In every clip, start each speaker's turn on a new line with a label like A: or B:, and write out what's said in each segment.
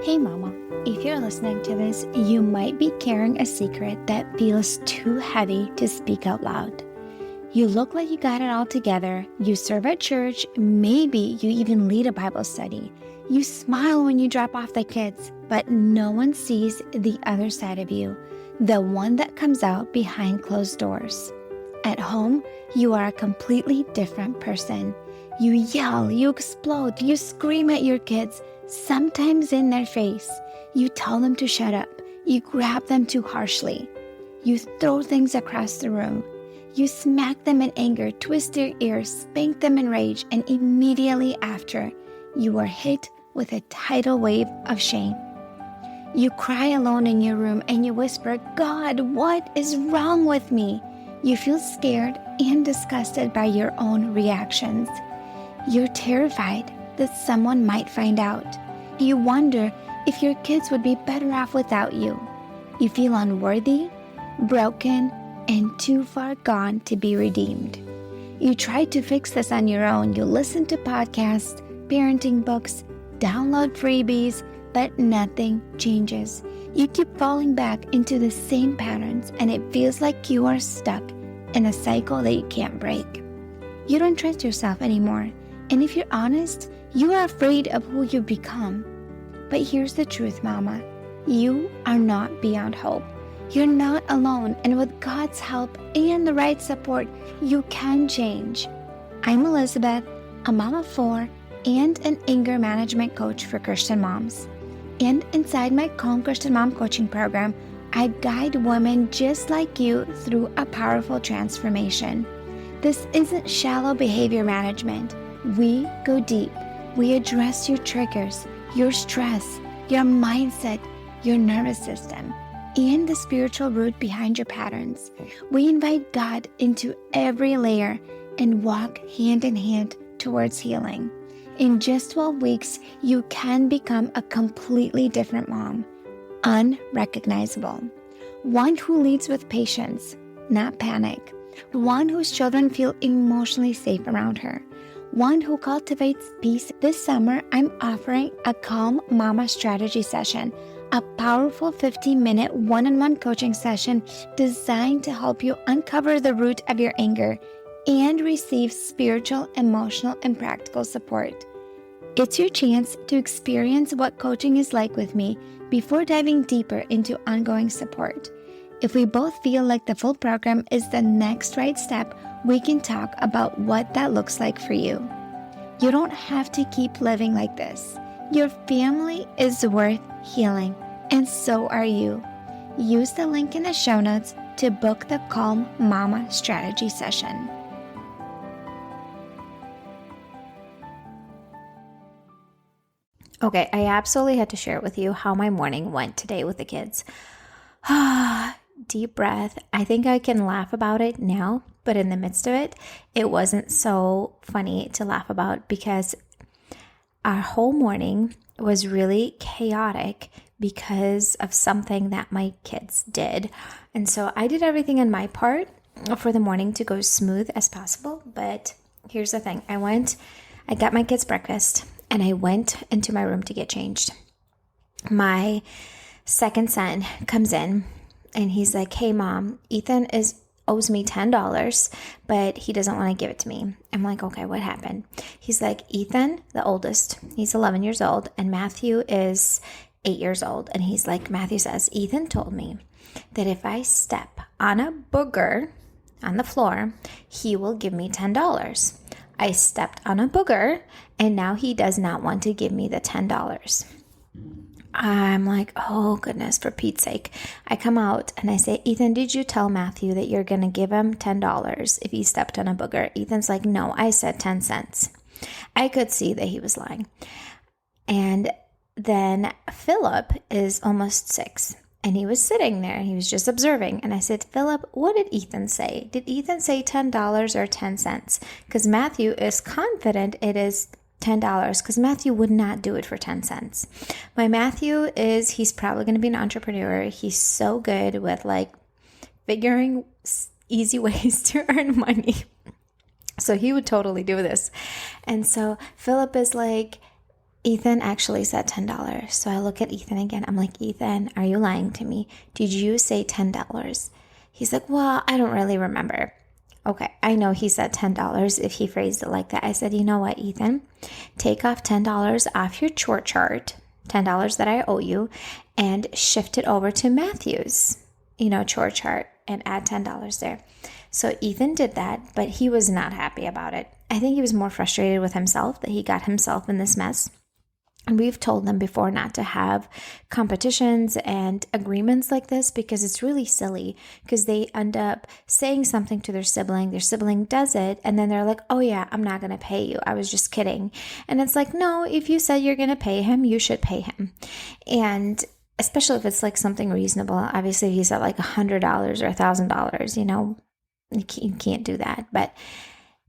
A: Hey mama, if you're listening to this, you might be carrying a secret that feels too heavy to speak out loud. You look like you got it all together, you serve at church, maybe you even lead a Bible study. You smile when you drop off the kids, but no one sees the other side of you, the one that comes out behind closed doors. At home, you are a completely different person. You yell, you explode, you scream at your kids, sometimes in their face. You tell them to shut up. You grab them too harshly. You throw things across the room. You smack them in anger, twist their ears, spank them in rage, and immediately after, you are hit with a tidal wave of shame. You cry alone in your room and you whisper, "God, what is wrong with me?" You feel scared and disgusted by your own reactions. You're terrified that someone might find out. You wonder if your kids would be better off without you. You feel unworthy, broken, and too far gone to be redeemed. You try to fix this on your own. You listen to podcasts, parenting books, download freebies, but nothing changes. You keep falling back into the same patterns, and it feels like you are stuck in a cycle that you can't break. You don't trust yourself anymore, and if you're honest, you are afraid of who you've become. But here's the truth, Mama. You are not beyond hope. You're not alone, and with God's help and the right support, you can change. I'm Elizabeth, a mom of 4 and an anger management coach for Christian moms. And inside my Calm Christian Mom coaching program, I guide women just like you through a powerful transformation. This isn't shallow behavior management. We go deep. We address your triggers, your stress, your mindset, your nervous system, and the spiritual root behind your patterns. We invite God into every layer and walk hand in hand towards healing. In just 12 weeks, you can become a completely different mom, unrecognizable. One who leads with patience, not panic. One whose children feel emotionally safe around her. One who cultivates peace. This summer, I'm offering a Calm Mama strategy session, a powerful 15-minute one-on-one coaching session designed to help you uncover the root of your anger and receive spiritual, emotional, and practical support. It's your chance to experience what coaching is like with me before diving deeper into ongoing support. If we both feel like the full program is the next right step, we can talk about what that looks like for you. You don't have to keep living like this. Your family is worth healing, and so are you. Use the link in the show notes to book the Calm Mama strategy session.
B: Okay, I absolutely had to share with you how my morning went today with the kids. Deep breath. I think I can laugh about it now, but in the midst of it, it wasn't so funny to laugh about because our whole morning was really chaotic because of something that my kids did. And so I did everything on my part for the morning to go smooth as possible. But here's the thing. I got my kids breakfast and I went into my room to get changed. My second son comes in and he's like, "Hey mom, Ethan owes me $10, but he doesn't want to give it to me." I'm like, "Okay, what happened?" He's like, "Ethan, the oldest, he's 11 years old, and Matthew is 8 years old." And he's like, Matthew says, "Ethan told me that if I step on a booger on the floor, he will give me $10. I stepped on a booger, and now he does not want to give me the $10. I'm like, oh goodness, for Pete's sake. I come out and I say, "Ethan, did you tell Matthew that you're going to give him $10 if he stepped on a booger?" Ethan's like, "No, I said 10 cents. I could see that he was lying. And then Philip is almost 6 and he was sitting there. He was just observing. And I said, "Philip, what did Ethan say? Did Ethan say $10 or 10 cents? Because Matthew is confident it is $10 because Matthew would not do it for 10 cents. My Matthew he's probably going to be an entrepreneur. He's so good with like figuring easy ways to earn money. So he would totally do this." And so Philip is like, Ethan actually said $10. So I look at Ethan again. I'm like, Ethan, are you lying to me? Did you say $10? He's like, well, I don't really remember. Okay, I know he said $10 if he phrased it like that. I said, you know what, Ethan? Take off $10 off your chore chart, $10 that I owe you, and shift it over to Matthew's, chore chart and add $10 there. So Ethan did that, but he was not happy about it. I think he was more frustrated with himself that he got himself in this mess. And we've told them before not to have competitions and agreements like this because it's really silly because they end up saying something to their sibling does it, and then they're like, oh yeah, I'm not going to pay you. I was just kidding. And it's like, no, if you said you're going to pay him, you should pay him. And especially if it's like something reasonable. Obviously, if he's at like $100 or $1,000, you can't do that. But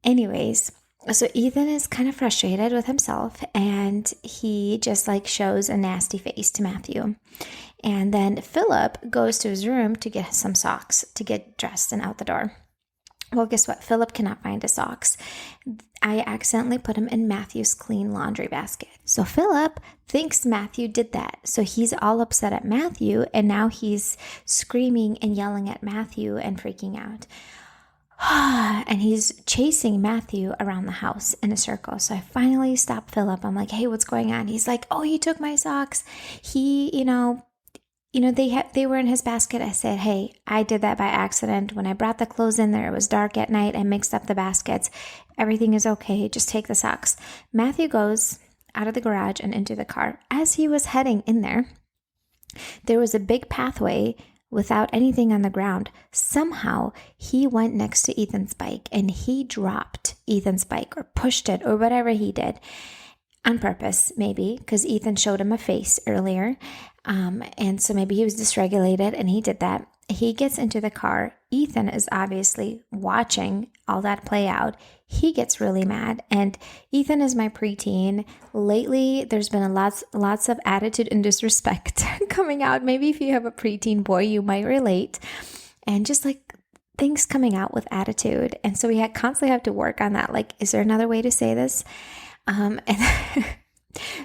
B: anyways, so Ethan is kind of frustrated with himself and he just like shows a nasty face to Matthew. And then Philip goes to his room to get some socks to get dressed and out the door. Well, guess what? Philip cannot find his socks. I accidentally put him in Matthew's clean laundry basket. So Philip thinks Matthew did that. So he's all upset at Matthew and now he's screaming and yelling at Matthew and freaking out. And he's chasing Matthew around the house in a circle. So I finally stopped Philip. I'm like, hey, what's going on? He's like, oh, he took my socks. He, they were in his basket. I said, hey, I did that by accident. When I brought the clothes in there, it was dark at night. I mixed up the baskets. Everything is okay. Just take the socks. Matthew goes out of the garage and into the car. As he was heading in there was a big pathway without anything on the ground. Somehow he went next to Ethan's bike and he dropped Ethan's bike or pushed it or whatever he did on purpose, maybe because Ethan showed him a face earlier. And so maybe he was dysregulated and he did that. He gets into the car. Ethan is obviously watching all that play out. He gets really mad. And Ethan is my preteen. Lately, there's been lots of attitude and disrespect coming out. Maybe if you have a preteen boy, you might relate. And just like things coming out with attitude. And so we constantly have to work on that. Like, is there another way to say this? And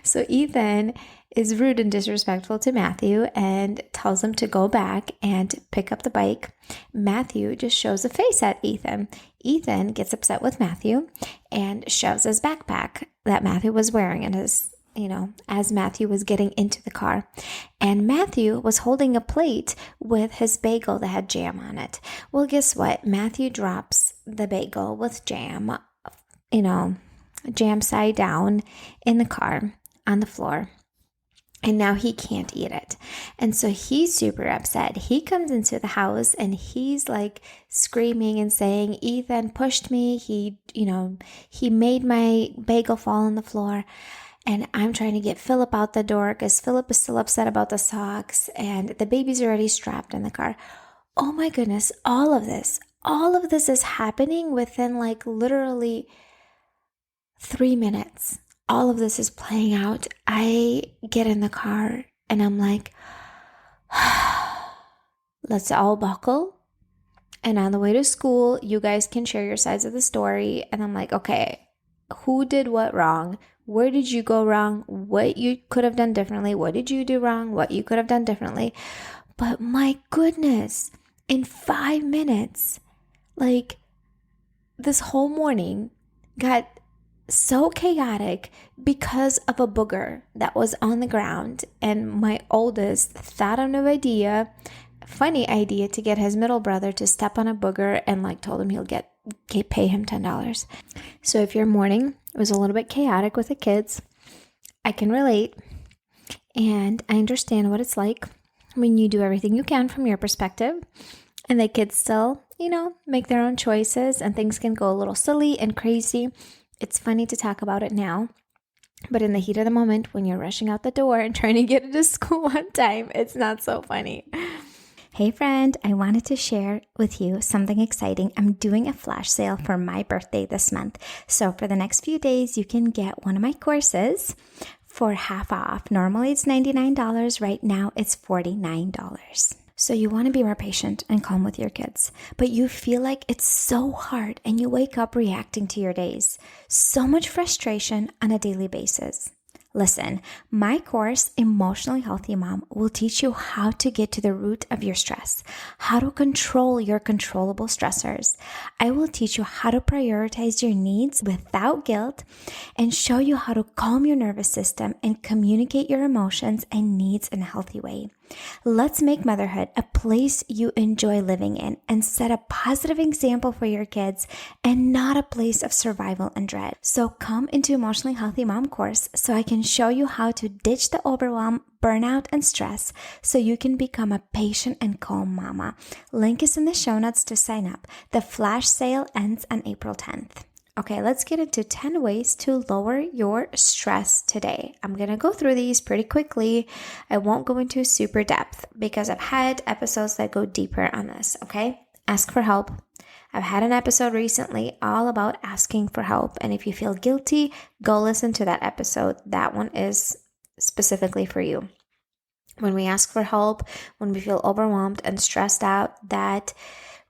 B: so Ethan is rude and disrespectful to Matthew and tells him to go back and pick up the bike. Matthew just shows a face at Ethan. Ethan gets upset with Matthew and shoves his backpack that Matthew was wearing in his, as Matthew was getting into the car. And Matthew was holding a plate with his bagel that had jam on it. Well, guess what? Matthew drops the bagel with jam, jam side down in the car on the floor. And now he can't eat it. And so he's super upset. He comes into the house and he's like screaming and saying, Ethan pushed me. He made my bagel fall on the floor. And I'm trying to get Philip out the door because Philip is still upset about the socks and the baby's already strapped in the car. Oh my goodness, all of this is happening within like literally 3 minutes. All of this is playing out. I get in the car and I'm like, let's all buckle. And on the way to school, you guys can share your sides of the story. And I'm like, okay, who did what wrong? Where did you go wrong? What you could have done differently? What did you do wrong? What you could have done differently? But my goodness, in 5 minutes, like this whole morning got so chaotic because of a booger that was on the ground. And my oldest thought of an idea, funny idea, to get his middle brother to step on a booger and like told him he'll pay him $10. So if your morning was a little bit chaotic with the kids, I can relate. And I understand what it's like when you do everything you can from your perspective and the kids still, make their own choices and things can go a little silly and crazy. It's funny to talk about it now, but in the heat of the moment, when you're rushing out the door and trying to get into school on time, it's not so funny. Hey friend, I wanted to share with you something exciting. I'm doing a flash sale for my birthday this month. So for the next few days, you can get one of my courses for half off. Normally it's $99. Right now it's $49. So you want to be more patient and calm with your kids, but you feel like it's so hard and you wake up reacting to your days. So much frustration on a daily basis. Listen, my course, Emotionally Healthy Mom, will teach you how to get to the root of your stress, how to control your controllable stressors. I will teach you how to prioritize your needs without guilt and show you how to calm your nervous system and communicate your emotions and needs in a healthy way. Let's make motherhood a place you enjoy living in and set a positive example for your kids and not a place of survival and dread. So come into Emotionally Healthy Mom course so I can show you how to ditch the overwhelm, burnout, and stress so you can become a patient and calm mama. Link is in the show notes to sign up. The flash sale ends on April 10th. Okay, let's get into 10 ways to lower your stress today. I'm going to go through these pretty quickly. I won't go into super depth because I've had episodes that go deeper on this, okay? Ask for help. I've had an episode recently all about asking for help. And if you feel guilty, go listen to that episode. That one is specifically for you. When we ask for help, when we feel overwhelmed and stressed out, that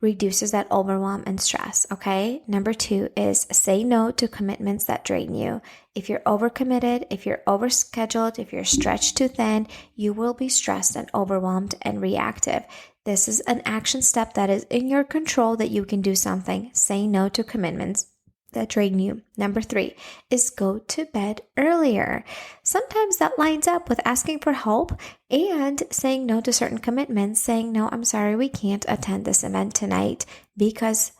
B: reduces that overwhelm and stress, okay? Number 2 is say no to commitments that drain you. If you're overcommitted, if you're overscheduled, if you're stretched too thin, you will be stressed and overwhelmed and reactive. This is an action step that is in your control that you can do something. Say no to commitments that drain you. Number 3 is go to bed earlier. Sometimes that lines up with asking for help and saying no to certain commitments, saying, no, I'm sorry, we can't attend this event tonight because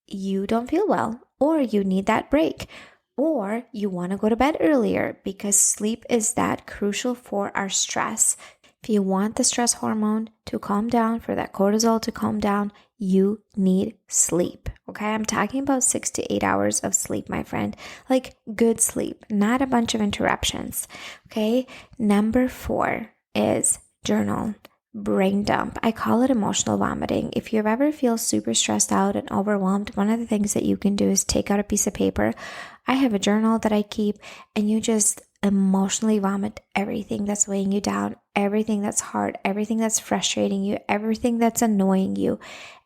B: you don't feel well, or you need that break, or you want to go to bed earlier because sleep is that crucial for our stress. If you want the stress hormone to calm down, for that cortisol to calm down, you need sleep, okay? I'm talking about 6 to 8 hours of sleep, my friend, like good sleep, not a bunch of interruptions, okay? Number 4 is journal, brain dump. I call it emotional vomiting. If you ever feel super stressed out and overwhelmed, one of the things that you can do is take out a piece of paper. I have a journal that I keep, and you just emotionally vomit everything that's weighing you down, everything that's hard, everything that's frustrating you, everything that's annoying you,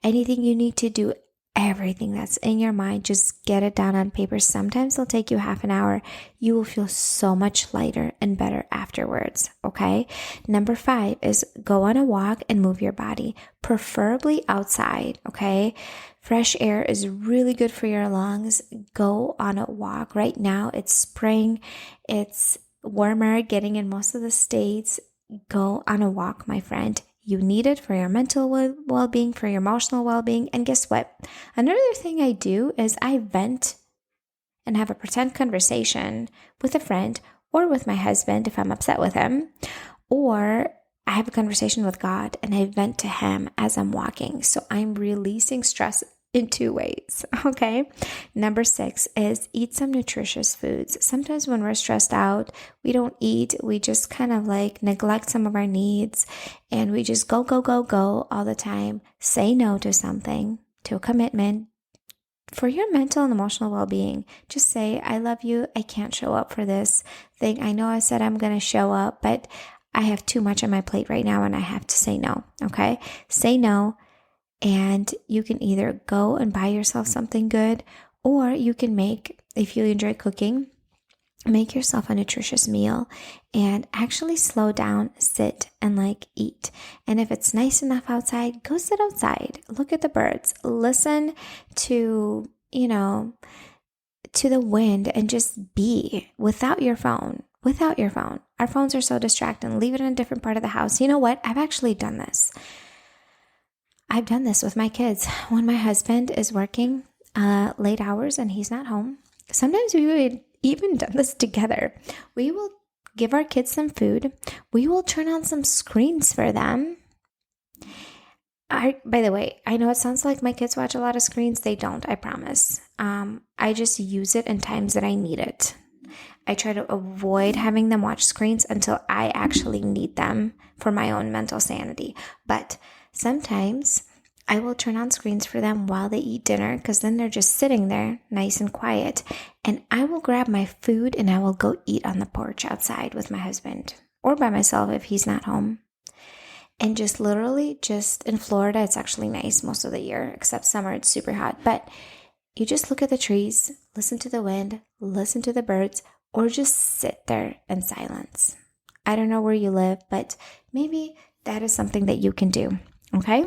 B: anything you need to do, everything that's in your mind, just get it down on paper. Sometimes it'll take you half an hour. You will feel so much lighter and better afterwards, okay? Number 5 is go on a walk and move your body, preferably outside, okay? Fresh air is really good for your lungs. Go on a walk. Right now, it's spring. It's warmer getting in most of the states. Go on a walk, my friend. You need it for your mental well-being, for your emotional well-being. And guess what? Another thing I do is I vent and have a pretend conversation with a friend or with my husband if I'm upset with him, or I have a conversation with God and I vent to Him as I'm walking. So I'm releasing stress in 2 ways, okay? Number 6 is eat some nutritious foods. Sometimes when we're stressed out, we don't eat. We just kind of like neglect some of our needs and we just go all the time. Say no to something, to a commitment. For your mental and emotional well-being, just say, I love you. I can't show up for this thing. I know I said I'm going to show up, but I have too much on my plate right now and I have to say no, okay? Say no. And you can either go and buy yourself something good, or you can make, if you enjoy cooking, make yourself a nutritious meal and actually slow down, sit, and eat. And if it's nice enough outside, go sit outside. Look at the birds. Listen to, to the wind and just be without your phone. Our phones are so distracting. Leave it in a different part of the house. You know what? I've actually done this. I've done this with my kids. When my husband is working late hours and he's not home, sometimes we would even done this together. We will give our kids some food. We will turn on some screens for them. By the way, I know it sounds like my kids watch a lot of screens. They don't, I promise. I just use it in times that I need it. I try to avoid having them watch screens until I actually need them for my own mental sanity. But sometimes I will turn on screens for them while they eat dinner, because then they're just sitting there nice and quiet. And I will grab my food and I will go eat on the porch outside with my husband or by myself if he's not home. And just literally in Florida, it's actually nice most of the year, except summer, it's super hot. But you just look at the trees, listen to the wind, listen to the birds, or just sit there in silence. I don't know where you live, but maybe that is something that you can do. Okay.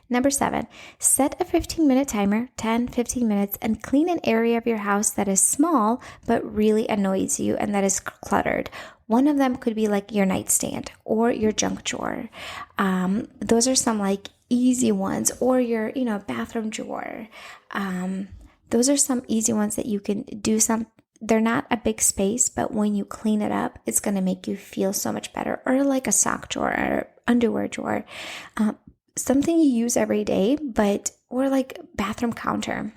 B: Number 7, set a 15-minute timer, 10, 15 minutes, and clean an area of your house that is small but really annoys you and that is cluttered. One of them could be like your nightstand or your junk drawer. Those are some like easy ones, or your, bathroom drawer. Those are some easy ones that you can do. They're not a big space, but when you clean it up, it's going to make you feel so much better. Or like a sock drawer or underwear drawer. Something you use every day, or like bathroom counter.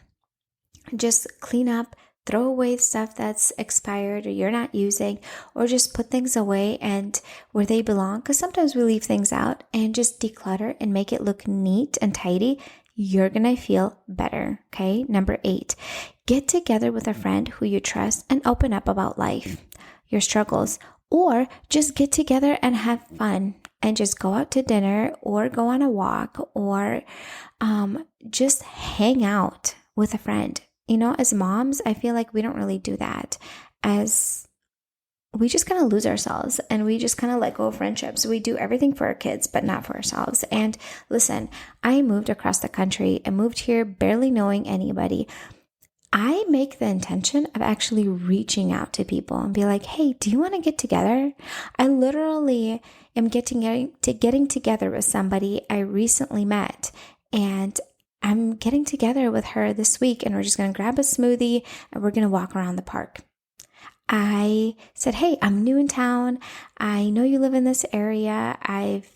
B: Just clean up, throw away stuff that's expired or you're not using, or just put things away and where they belong. Because sometimes we leave things out, and just declutter and make it look neat and tidy. You're going to feel better. Okay. Number 8, get together with a friend who you trust and open up about life, your struggles, or just get together and have fun. And just go out to dinner or go on a walk, or just hang out with a friend. As moms, I feel like we don't really do that. As we just kind of lose ourselves, and we just kind of let go of friendships. We do everything for our kids, but not for ourselves. And listen, I moved across the country and moved here barely knowing anybody. I make the intention of actually reaching out to people and be like, hey, do you want to get together? I literally am getting together with somebody I recently met, and I'm getting together with her this week, and we're just going to grab a smoothie and we're going to walk around the park. I said, hey, I'm new in town. I know you live in this area. I've,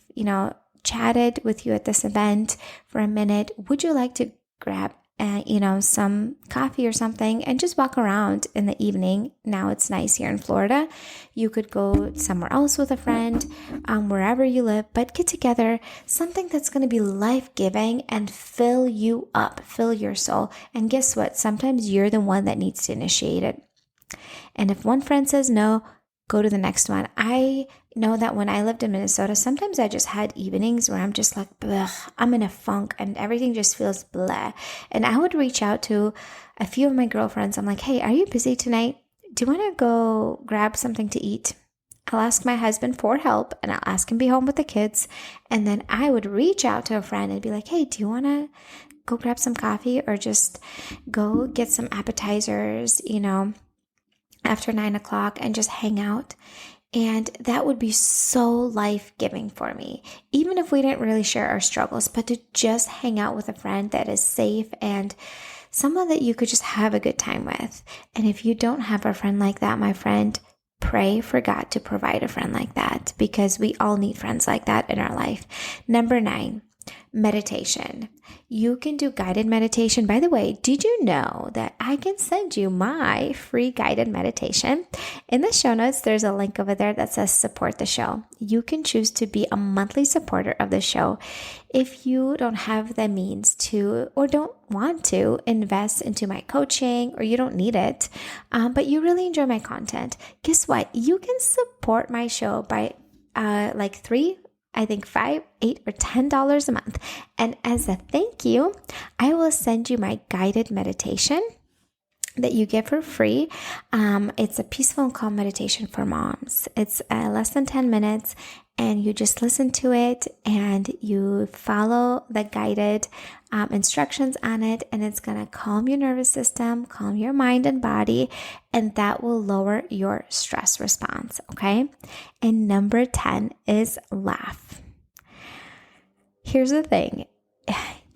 B: chatted with you at this event for a minute. Would you like to grab some coffee or something and just walk around in the evening? Now it's nice here in Florida. You could go somewhere else with a friend, wherever you live, but get together, something that's going to be life-giving and fill you up, fill your soul. And guess what? Sometimes you're the one that needs to initiate it. And if one friend says no, go to the next one. I know that when I lived in Minnesota, sometimes I just had evenings where I'm just like, I'm in a funk and everything just feels blah. And I would reach out to a few of my girlfriends. I'm like, hey, are you busy tonight? Do you want to go grab something to eat? I'll ask my husband for help, and I'll ask him to be home with the kids. And then I would reach out to a friend and be like, hey, do you want to go grab some coffee, or just go get some appetizers, after 9 o'clock, and just hang out? And that would be so life-giving for me, even if we didn't really share our struggles, but to just hang out with a friend that is safe and someone that you could just have a good time with. And if you don't have a friend like that, my friend, pray for God to provide a friend like that, because we all need friends like that in our life. Number 9, meditation. You can do guided meditation. By the way, did you know that I can send you my free guided meditation? In the show notes, there's a link over there that says support the show. You can choose to be a monthly supporter of the show. If you don't have the means to, or don't want to invest into my coaching, or you don't need it, but you really enjoy my content, guess what? You can support my show by $3, $5, $8, or $10 a month. And as a thank you, I will send you my guided meditation that you get for free. It's a peaceful and calm meditation for moms. It's less than 10 minutes, and you just listen to it and you follow the guided instructions on it, and it's going to calm your nervous system, calm your mind and body, and that will lower your stress response. Okay. And number 10 is laugh. Here's the thing.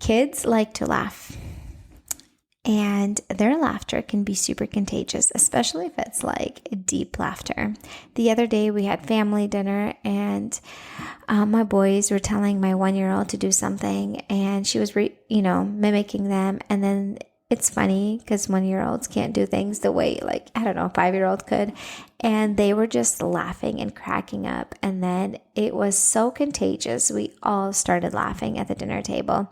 B: Kids like to laugh, and their laughter can be super contagious, especially if it's like deep laughter. The other day we had family dinner, and my boys were telling my 1-year-old to do something, and she was, mimicking them. And then it's funny because 1-year-olds can't do things the way, a 5-year-old could. And they were just laughing and cracking up. And then it was so contagious. We all started laughing at the dinner table.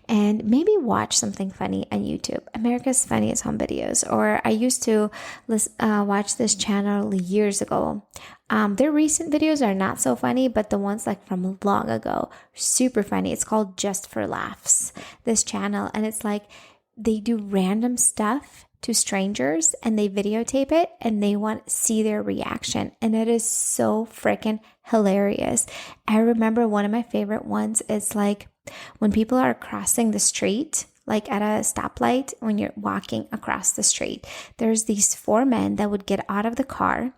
B: And maybe watch something funny on YouTube. America's Funniest Home Videos. Or I used to watch this channel years ago. Their recent videos are not so funny, but the ones from long ago, super funny. It's called Just for Laughs, this channel. And it's they do random stuff to strangers and they videotape it and they want to see their reaction. And it is so freaking hilarious. I remember one of my favorite ones is like when people are crossing the street, like at a stoplight, when you're walking across the street, there's these 4 men that would get out of the car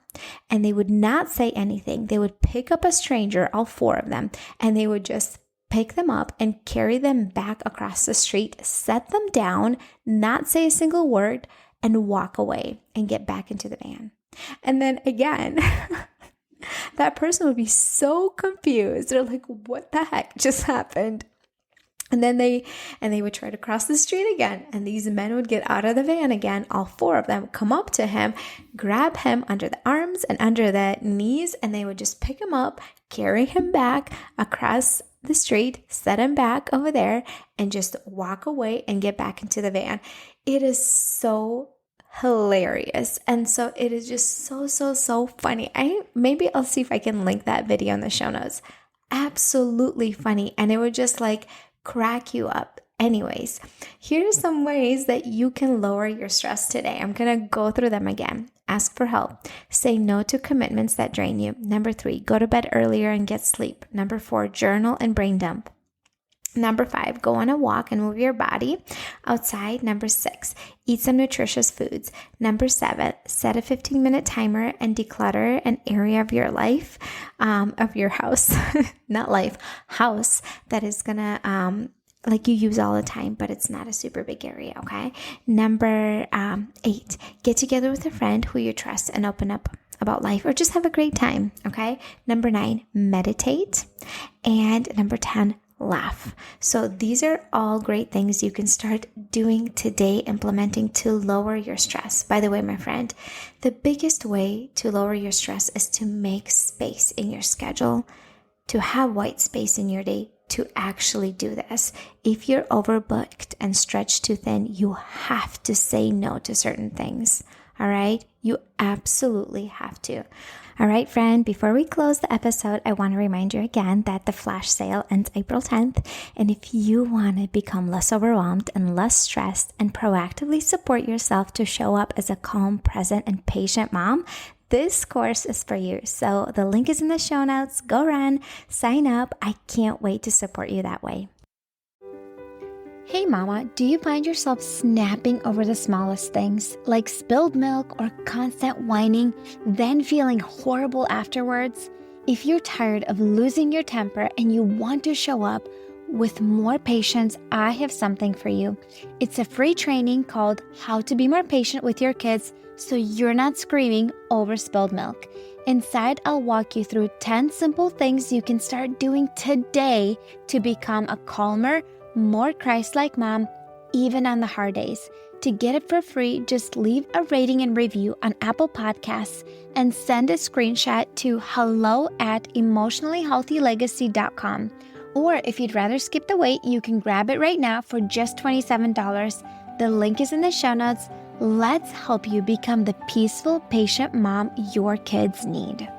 B: and they would not say anything. They would pick up a stranger, all 4 of them, and they would just pick them up and carry them back across the street, set them down, not say a single word, and walk away and get back into the van. And then again, that person would be so confused. They're like, what the heck just happened? And then they would try to cross the street again. And these men would get out of the van again. All 4 of them come up to him, grab him under the arms and under the knees, and they would just pick him up, carry him back across the street, set him back over there, and just walk away and get back into the van. It is so hilarious. And so it is just so funny. Maybe I'll see if I can link that video in the show notes. Absolutely funny. And it would just like crack you up. Anyways, here are some ways that you can lower your stress today. I'm going to go through them again. Ask for help. Say no to commitments that drain you. Number 3, go to bed earlier and get sleep. Number 4, journal and brain dump. Number 5, go on a walk and move your body outside. Number 6, eat some nutritious foods. Number 7, set a 15-minute timer and declutter an area of your life, of your house, not life, house that is gonna, like you use all the time, but it's not a super big area, okay? Number 8, get together with a friend who you trust and open up about life or just have a great time, okay? Number 9, meditate. And number 10, laugh. So these are all great things you can start doing today, implementing to lower your stress. By the way, my friend, the biggest way to lower your stress is to make space in your schedule, to have white space in your day to actually do this. If you're overbooked and stretched too thin, you have to say no to certain things. All right? You absolutely have to. All right, friend, before we close the episode, I want to remind you again that the flash sale ends April 10th. And if you want to become less overwhelmed and less stressed and proactively support yourself to show up as a calm, present, and patient mom, this course is for you. So the link is in the show notes. Go run, sign up. I can't wait to support you that way.
A: Hey mama, do you find yourself snapping over the smallest things, like spilled milk or constant whining, then feeling horrible afterwards? If you're tired of losing your temper and you want to show up with more patience, I have something for you. It's a free training called How to Be More Patient with Your Kids so you're not screaming over spilled milk. Inside, I'll walk you through 10 simple things you can start doing today to become a calmer, more Christ-like mom, even on the hard days. To get it for free, just leave a rating and review on Apple Podcasts and send a screenshot to hello@emotionallyhealthylegacy.com. Or if you'd rather skip the wait, you can grab it right now for just $27. The link is in the show notes. Let's help you become the peaceful, patient mom your kids need.